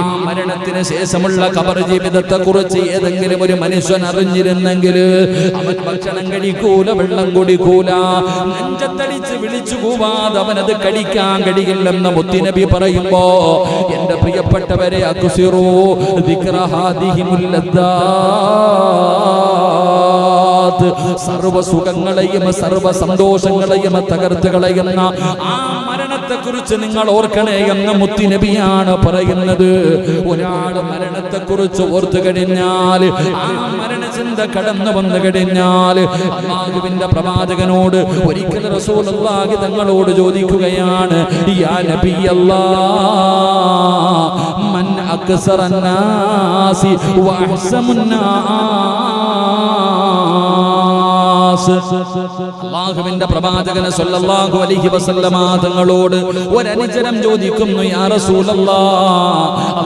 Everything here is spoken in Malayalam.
ആ മരണത്തിന് ശേഷമുള്ള ഖബർ ജീവിതത്തെ കുറിച്ച് ഏതെങ്കിലും ഒരു മനുഷ്യൻ അറിഞ്ഞിരുന്നെങ്കിൽ അവൻ ഭക്ഷണം കഴിക്കൂല, വെള്ളം കുടിക്കൂല, നെഞ്ചത്തടിച്ച് വിളിച്ചു കൂവാതെ അവനത് കഴിക്കാൻ കഴിയില്ലെന്ന് മുത്തുനബി പറയുമ്പോ എന്റെ പ്രിയപ്പെട്ടവരെ അക്സിറൂ ദിക്റ ഹാദിഹിമുൽ ലദ്ദാത്ത്, സർവ്വ സുഖങ്ങളെയും സർവ്വ സന്തോഷങ്ങളെയും തകർത്ത് കളയുന്ന ആ മരണത്തെ കുറിച്ച് നിങ്ങൾ ഓർക്കണേ എന്ന് മുത്തുനബിയാണ് പറയുന്നത്. ഒരാൾ മരണത്തെ കുറിച്ച് ഓർത്തു കഴിഞ്ഞാൽ, ആ മരണചിന്ത കടന്നു വന്നു കഴിഞ്ഞാൽ, അല്ലാഹുവിന്റെ പ്രവാചകനോട് ഒരിക്കൽ റസൂലുള്ളാഹി തങ്ങളോട് ചോദിക്കുകയാണ്, യാ നബിയല്ലാഹ് മൻ അക്സറൻ നാസി വഅഹ്സമുൻ നാസ്. അല്ലാഹുവിന്റെ പ്രവാചകൻ സല്ലല്ലാഹു അലൈഹി വസല്ലമ തങ്ങളോട് ഒരനുചരം ചോദിക്കുന്നു, യാ റസൂലല്ലാഹ്